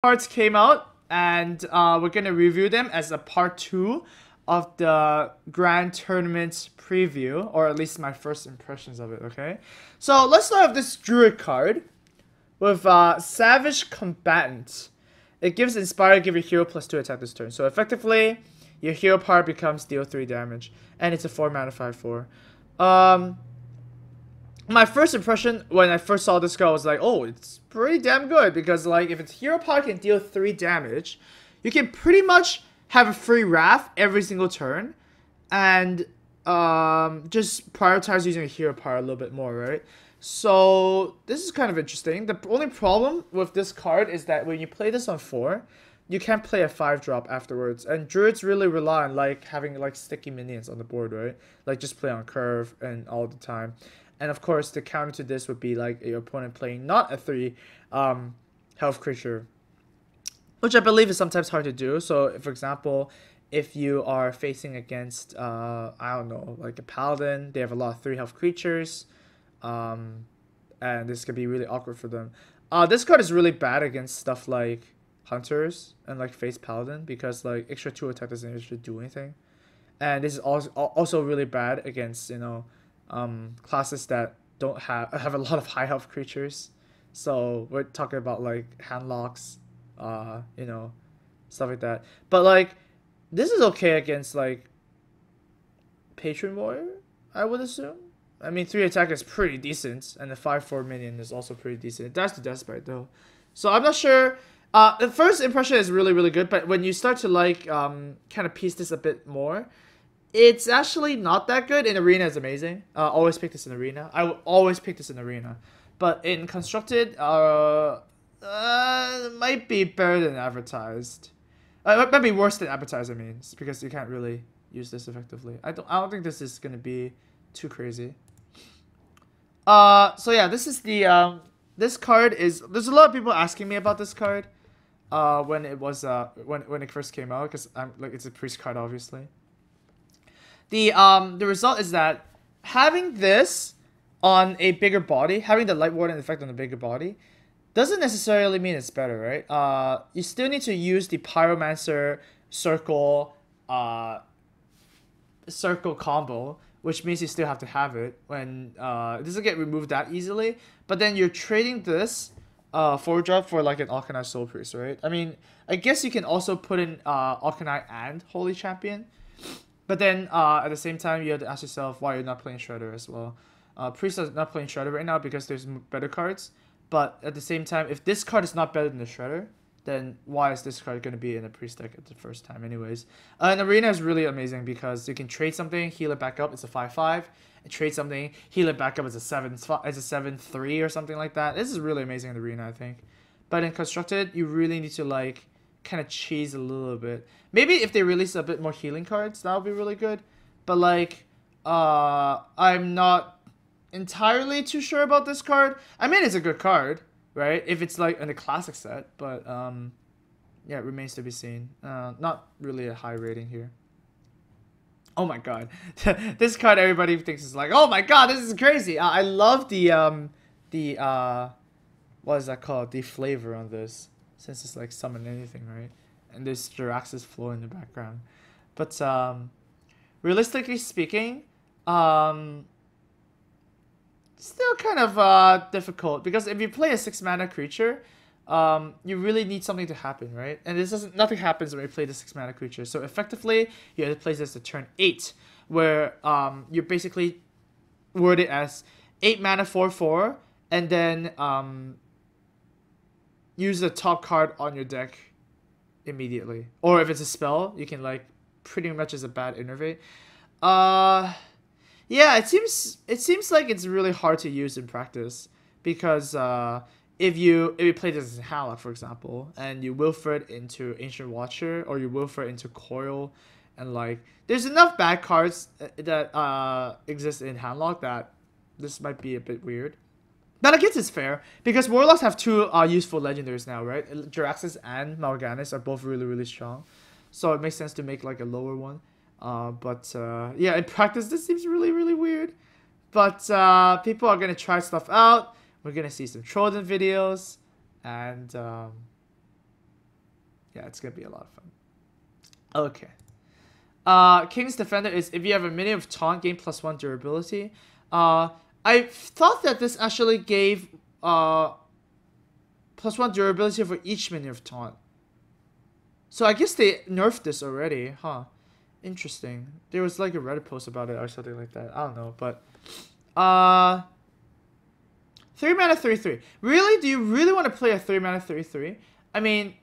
cards came out, and we're gonna review them as a part 2 of the grand tournament preview, or at least my first impressions of it. Okay, so let's start with this druid card with Savage Combatant. It gives Inspire, give your hero +2 attack this turn. So effectively, your hero power becomes deal 3 damage, and it's a 4 mana 5/4. Um, my first impression when I first saw this card was like, oh, it's pretty damn good, because like if its hero power can deal 3 damage, you can pretty much have a free Wrath every single turn, and just prioritize using a hero power a little bit more, right? So this is kind of interesting. The only problem with this card is that when you play this on 4, you can't play a 5-drop afterwards, and druids really rely on like having like sticky minions on the board, right? Like just play on curve and all the time. And of course, the counter to this would be like your opponent playing not a 3 health creature, which I believe is sometimes hard to do. So, for example, if you are facing against, I don't know, like a paladin, they have a lot of 3 health creatures, and this could be really awkward for them. This card is really bad against stuff like hunters and like face paladin, because like extra 2 attack doesn't usually do anything. And this is also really bad against, you know, classes that don't have a lot of high health creatures. So we're talking about like handlocks, you know, stuff like that. But like this is okay against like Patron Warrior, I would assume. I mean, 3 attack is pretty decent, and the 5/4 minion is also pretty decent. That's the Deathbite though, so I'm not sure. The first impression is really really good, but when you start to like kind of piece this a bit more, it's actually not that good. In Arena is amazing. Always pick this in Arena. I will always pick this in Arena. But in Constructed, it might be better than advertised. It might be worse than advertised, I mean, because you can't really use this effectively. I don't think this is gonna be too crazy. So yeah, this is the this card is. There's a lot of people asking me about this card. When it was when it first came out, because I'm like it's a priest card, obviously. The result is that having this on a bigger body, having the Light Warden effect on a bigger body, doesn't necessarily mean it's better, right? You still need to use the Pyromancer circle combo, which means you still have to have it when it doesn't get removed that easily. But then you're trading this 4-drop for like an Alkanite Soul Priest, right? I mean, I guess you can also put in Alkanite and Holy Champion. But then, at the same time, you have to ask yourself why you're not playing Shredder as well. Priest is not playing Shredder right now because there's better cards. But at the same time, if this card is not better than the Shredder, then why is this card going to be in a Priest deck at the first time anyways? And Arena is really amazing because you can trade something, heal it back up, it's a 5/5. And trade something, heal it back up as a 7/3 or something like that. This is really amazing in Arena, I think. But in Constructed, you really need to like kind of cheese a little bit. Maybe if they release a bit more healing cards, that would be really good. But like, I'm not entirely too sure about this card. I mean, it's a good card, right? If it's like in the classic set, but yeah, it remains to be seen. Not really a high rating here. Oh my god, this card everybody thinks is like, oh my god, this is crazy. I love the what is that called? The flavor on this, since it's like summon anything, right? And there's Jirax's flow in the background. But realistically speaking, still kind of difficult, because if you play a 6-mana creature, you really need something to happen, right? And this doesn't. Nothing happens when you play the 6-mana creature. So effectively, you have to play this to turn 8, where you basically word it as 8 mana 4/4, and then use the top card on your deck immediately. Or if it's a spell, you can like pretty much as a bad innervate. Yeah, it seems like it's really hard to use in practice, because if you play this as Hallock, for example, and you Wilfred into Ancient Watcher, or you Wilfred into Coil, and like there's enough bad cards that exist in Handlock that this might be a bit weird. But I guess it's fair, because Warlocks have 2 useful legendaries now, right? Jiraxis and Mal'Ganis are both really, really strong. So it makes sense to make like a lower one. But yeah, in practice, this seems really, really weird. But people are going to try stuff out. We're going to see some Trojan videos. And Yeah, it's gonna be a lot of fun. Okay. King's Defender is if you have a minion of taunt, gain +1 durability. I thought that this actually gave +1 durability for each minion of taunt. So I guess they nerfed this already, huh? Interesting. There was like a Reddit post about it or something like that. I don't know, but 3 mana 3/3. Really? Do you really want to play a 3 mana 3/3? I mean,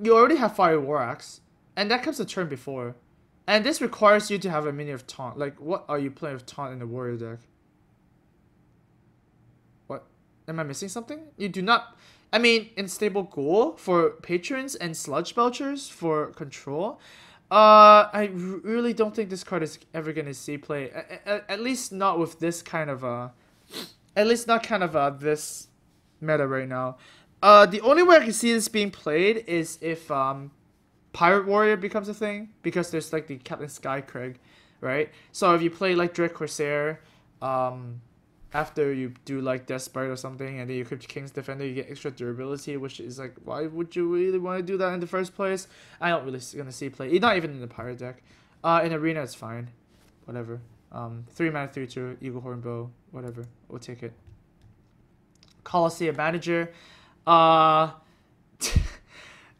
you already have Fire War Axe, and that comes a turn before. And this requires you to have a minion of taunt. Like, what are you playing with taunt in the warrior deck? What? Am I missing something? You do not... I mean, Unstable Ghoul for patrons and Sludge Belchers for control. I really don't think this card is ever going to see play. At least not with this kind of... At least not kind of this meta right now. The only way I can see this being played is if... Pirate Warrior becomes a thing, because there's like the Captain Skycrag, right? So if you play like Dread Corsair, after you do like Death Sprite or something, and then you equip King's Defender, you get extra durability, which is like, why would you really want to do that in the first place? I don't really gonna see play. Not even in the Pirate deck. In Arena, it's fine. Whatever. 3 mana 3/2, Eagle Horn Bow, whatever. We'll take it. Colosseum Manager.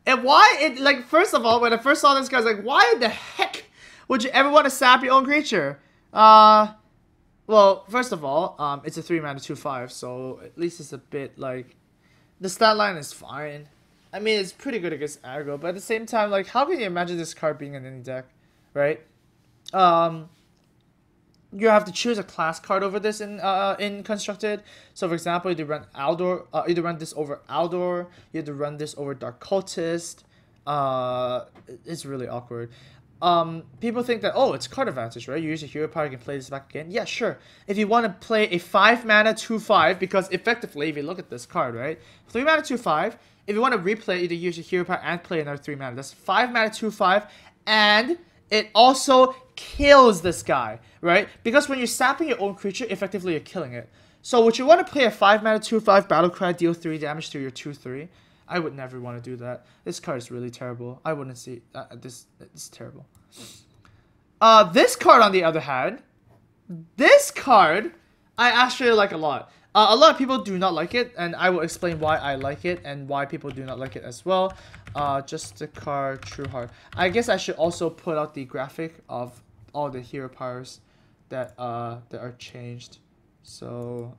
And why it like first of all, when I first saw this guy, I was like, why the heck would you ever want to sap your own creature? Well, first of all, it's a 3 mana 2/5, so at least it's a bit like the stat line is fine. I mean, it's pretty good against aggro, but at the same time, like, how can you imagine this card being in any deck, right? You have to choose a class card over this in constructed. So for example, you run Aldor, you run this over Aldor, you have to run this over Dark Cultist. It's really awkward. People think that, oh, it's card advantage, right? You use a hero power, you can play this back again. Yeah, sure. If you want to play a 5 mana 2/5, because effectively, if you look at this card, right, 3 mana 2/5. If you want to replay, either use a hero power and play another 3 mana. That's 5 mana 2/5, and it also kills this guy, right? Because when you're sapping your own creature, effectively you're killing it. So would you want to play a 5 mana 2/5 Battlecry, deal 3 damage to your 2/3? I would never want to do that. This card is really terrible. I wouldn't see this is terrible. This card on the other hand, this card I actually like a lot. A lot of people do not like it, and I will explain why I like it and why people do not like it as well. Just the card True Heart. I guess I should also put out the graphic of all the hero powers that are changed. So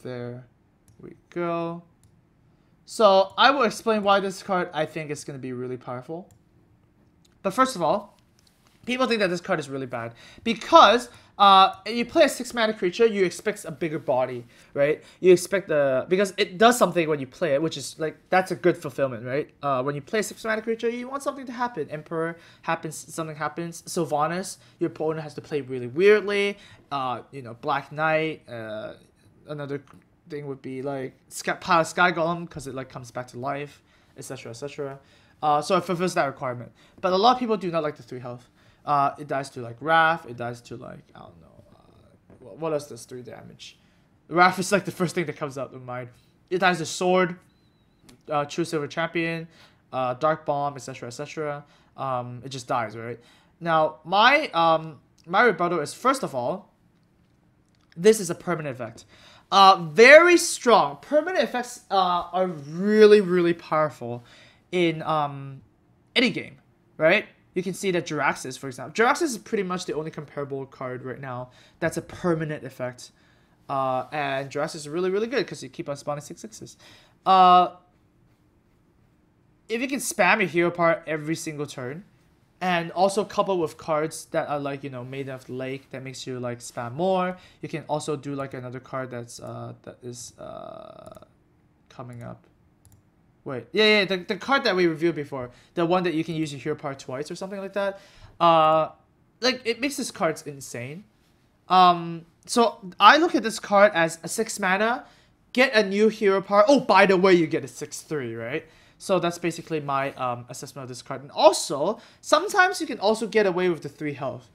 there we go. So I will explain why this card I think is going to be really powerful. But first of all, people think that this card is really bad because you play a 6 mana creature, you expect a bigger body, right? You expect because it does something when you play it, which is like, that's a good fulfillment, right? When you play a 6 mana creature, you want something to happen. Emperor happens, something happens. Sylvanas, your opponent has to play really weirdly. You know, Black Knight. Another thing would be like Pile of Sky Golem because it like comes back to life, etc., etc. So it fulfills that requirement. But a lot of people do not like the 3 health. It dies to like Wrath, it dies to like, I don't know, what else does 3 damage? Wrath is like the first thing that comes out of mind. It dies to Sword, True Silver Champion, Dark Bomb, etc., etc. It just dies, right? Now, my rebuttal is, first of all, this is a permanent effect. Very strong. Permanent effects are really, really powerful in any game, right? You can see that Jiraxis, for example. Jiraxis is pretty much the only comparable card right now that's a permanent effect. And Jiraxis is really, really good because you keep on spawning 6/6s. If you can spam your hero power every single turn, and also coupled with cards that are like, you know, Maiden of the Lake that makes you like spam more. You can also do like another card that's that is coming up. Wait, yeah, the card that we reviewed before, the one that you can use your hero power twice or something like that. Like, it makes this card insane. So I look at this card as a 6 mana, get a new hero power. Oh, by the way, you get a 6/3, right? So that's basically my assessment of this card. And also, sometimes you can also get away with the 3 health.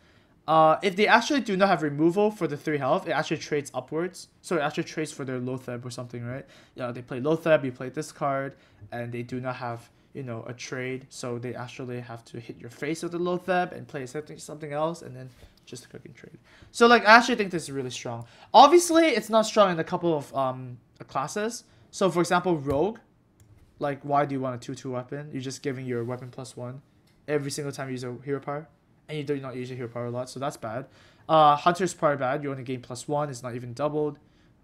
If they actually do not have removal for the 3 health, it actually trades upwards. So it actually trades for their Lotheb or something, right? Yeah, they play Lotheb, you play this card, and they do not have, you know, a trade. So they actually have to hit your face with the Lotheb and play something else, and then just a cooking trade. So like, I actually think this is really strong. Obviously, it's not strong in a couple of classes. So for example, Rogue. Like, why do you want a 2/2 weapon? You're just giving your weapon +1 every single time you use a hero power. And you do not use your hero power a lot, so that's bad. Hunter's probably bad. You only gain +1. It's not even doubled.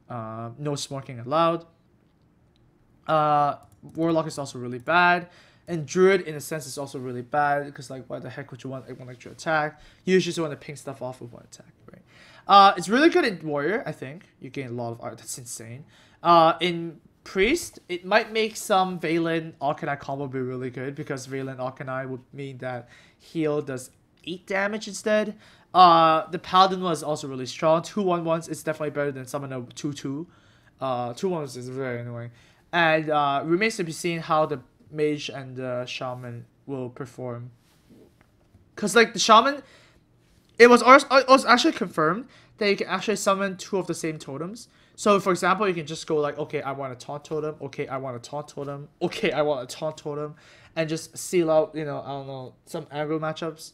No smoking allowed. Warlock is also really bad. And Druid, in a sense, is also really bad. Because, like, why the heck would you want one extra attack? You usually just want to ping stuff off with one attack, right? It's really good in Warrior, I think. You gain a lot of art. That's insane. In Priest, it might make some Valen Arcanine combo be really good. Because Valen Arcanine would mean that heal does 8 damage instead. The Paladin was also really strong. 2/1/1s is definitely better than Summoner 2/2. 2/1s is very annoying. And remains to be seen how the Mage and the Shaman will perform. Because like the Shaman, it was actually confirmed that you can actually summon 2 of the same totems. So for example, you can just go like, okay, I want a taunt totem. Okay, I want a taunt totem. Okay, I want a taunt totem. And just seal out, you know, I don't know, some aggro matchups.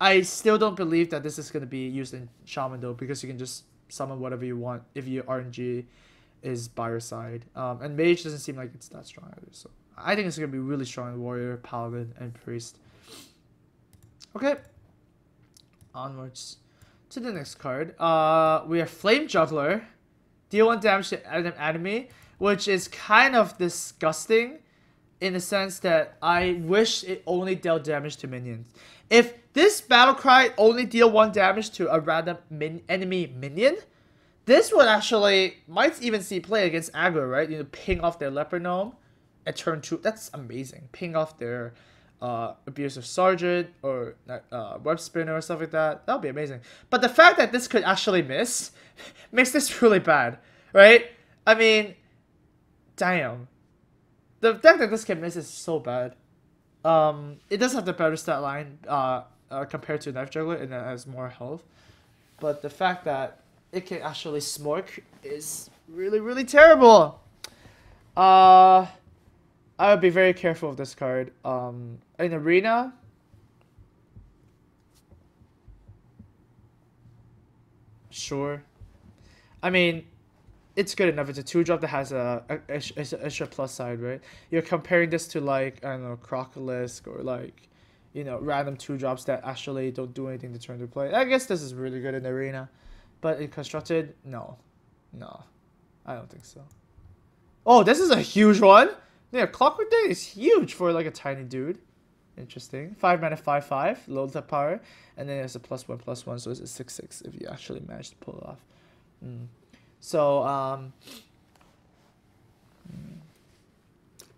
I still don't believe that this is going to be used in Shaman though, because you can just summon whatever you want if your RNG is by your side. And Mage doesn't seem like it's that strong either. So I think it's going to be really strong in Warrior, Paladin, and Priest. Okay. Onwards to the next card. We have Flame Juggler. Deal 1 damage to an enemy, which is kind of disgusting in the sense that I wish it only dealt damage to minions. If this battle cry only deal 1 damage to a random enemy minion, this would actually might even see play against aggro, right? You know, ping off their Leper Gnome at turn 2. That's amazing. Ping off their Abusive Sergeant or Web Spinner or stuff like that. That would be amazing. But the fact that this could actually miss makes this really bad, right? I mean, damn. The fact that this can miss is so bad. It does have the better stat line compared to Knife Juggler, and it has more health. But the fact that it can actually smoke is really, really terrible. I would be very careful of this card. In Arena, sure. I mean, it's good enough. It's a 2-drop that has a extra plus side, right? You're comparing this to like, I don't know, Crocolisk or like, you know, random 2-drops that actually don't do anything to turn to play. I guess this is really good in Arena, but in Constructed, no, I don't think so. Oh, this is a huge one. Yeah, Clockwork Day is huge for like a tiny dude. Interesting. 5 mana, 5/5, loads that power, and then there's a +1/+1, so it's a 6/6 if you actually manage to pull it off. So,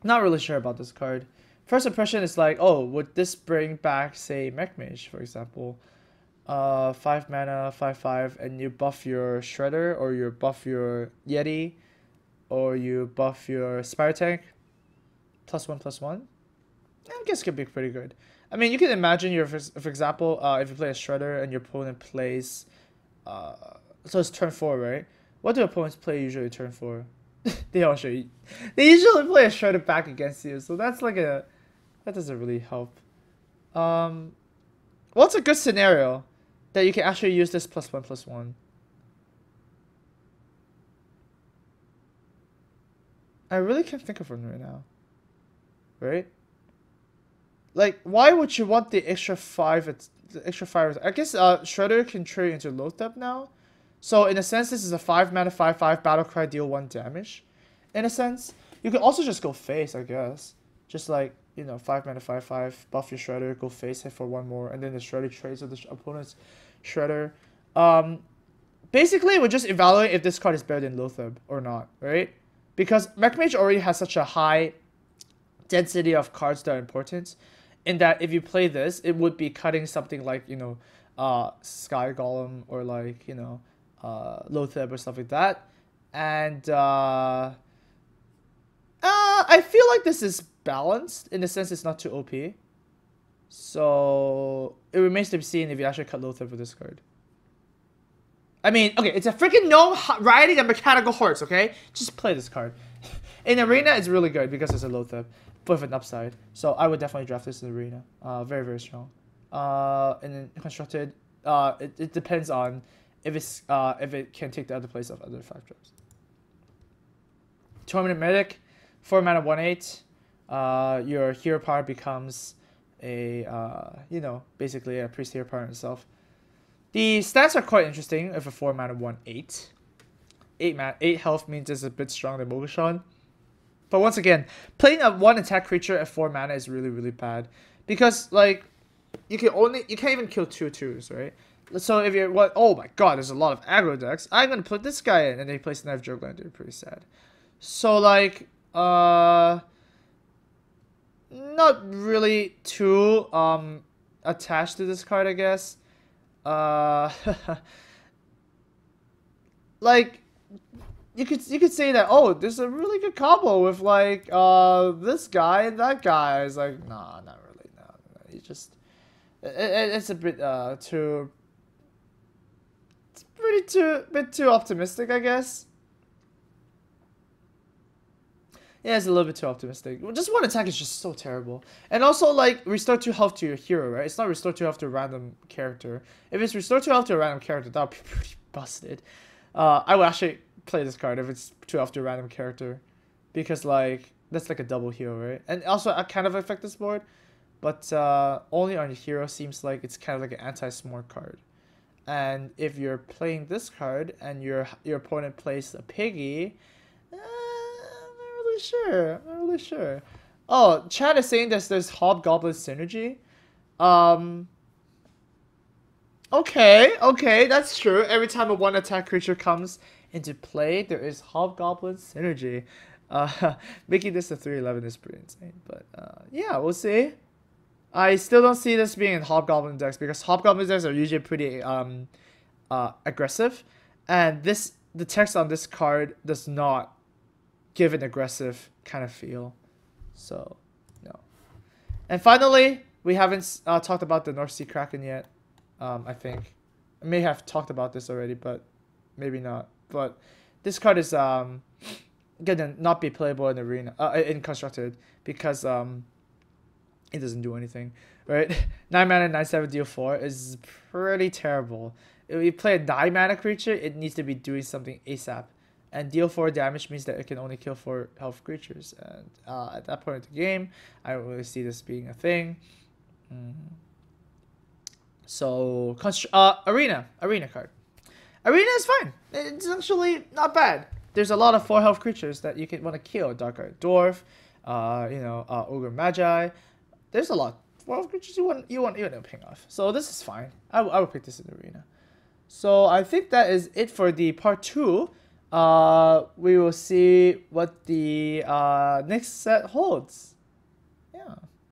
not really sure about this card. First impression is like, oh, would this bring back, say, Mech Mage, for example? 5 mana, 5/5, and you buff your Shredder, or you buff your Yeti, or you buff your Spire Tank. +1/+1. I guess it could be pretty good. I mean, you can imagine your, for example, if you play a Shredder and your opponent plays, so it's turn 4, right? What do opponents play usually turn 4? They usually play a Shredder back against you, so that's like that doesn't really help. What's a good scenario that you can actually use this +1/+1? I really can't think of one right now. Right? Like, why would you want the extra 5? The extra 5. I guess Shredder can trade into Lothep now. So in a sense, this is a 5 mana 5/5 battle cry, deal 1 damage. In a sense, you could also just go face, I guess. Just like, you know, 5 mana 5/5, buff your Shredder, go face, hit for 1 more, and then the Shredder trades with the opponent's Shredder. Basically, we'll just evaluate if this card is better than Lothep or not, right? Because Mech Mage already has such a high density of cards that are important, in that if you play this, it would be cutting something like, you know, Sky Golem or like, you know, Lothep or stuff like that. And I feel like this is balanced in the sense it's not too OP. So it remains to be seen if you actually cut Lothar for this card. I mean, okay, it's a freaking gnome riding a mechanical horse, okay? Just play this card. In Arena, it's really good because it's a Lothar with an upside. So I would definitely draft this in Arena. Very, very strong. And then Constructed, it depends on if it can take the other place of other 5-drops. 2-minute Medic, 4 mana 1/8. Your hero power becomes a basically a priest hero power itself. The stats are quite interesting with a 4 mana 1/8. 8 health means it's a bit stronger than Mogashan. But once again, playing a 1 attack creature at 4 mana is really, really bad. Because like you can't even kill 2/2s, right? So if you're oh my god, there's a lot of aggro decks. I'm gonna put this guy in and they place Knife Juggler and they're pretty sad. So like not really too attached to this card, I guess. Like you could say that, oh, there's a really good combo with like this guy and that guy. It's like, nah, not really. No. You just it's a bit too, it's bit too optimistic, I guess. Yeah, it's a little bit too optimistic. Just 1 attack is just so terrible. And also, like, restore 2 health to your hero, right? It's not restore 2 health to a random character. If it's restore 2 health to a random character, that would be pretty busted. I would actually play this card if it's 2 health to a random character. Because, like, that's like a double heal, right? And also, I kind of affect this board. But only on your hero seems like it's kind of like an anti-smart card. And if you're playing this card and your opponent plays a piggy... I'm not really sure. Oh, chat is saying that there's Hobgoblin synergy. Okay, that's true. Every time a 1 attack creature comes into play, there is Hobgoblin synergy. Making this a 3/11 is pretty insane. But yeah, we'll see. I still don't see this being in Hobgoblin decks because Hobgoblin decks are usually pretty aggressive, and the text on this card does not give an aggressive kind of feel. So, no. And finally, we haven't talked about the North Sea Kraken yet. I think I may have talked about this already, but maybe not. But this card is gonna not be playable in Arena, in Constructed, because it doesn't do anything, right? 9 mana, 9/7, deal 4 is pretty terrible. If you play a 9 mana creature, it needs to be doing something ASAP. And deal 4 damage means that it can only kill 4 health creatures. And at that point of the game, I don't really see this being a thing. So, Arena card. Arena is fine. It's actually not bad. There's a lot of 4 health creatures that you can want to kill. Dark Art Dwarf, Ogre Magi. There's a lot. 4 health creatures you want to ping off. So this is fine. I would pick this in Arena. So I think that is it for the part 2. We will see what the next set holds. Yeah.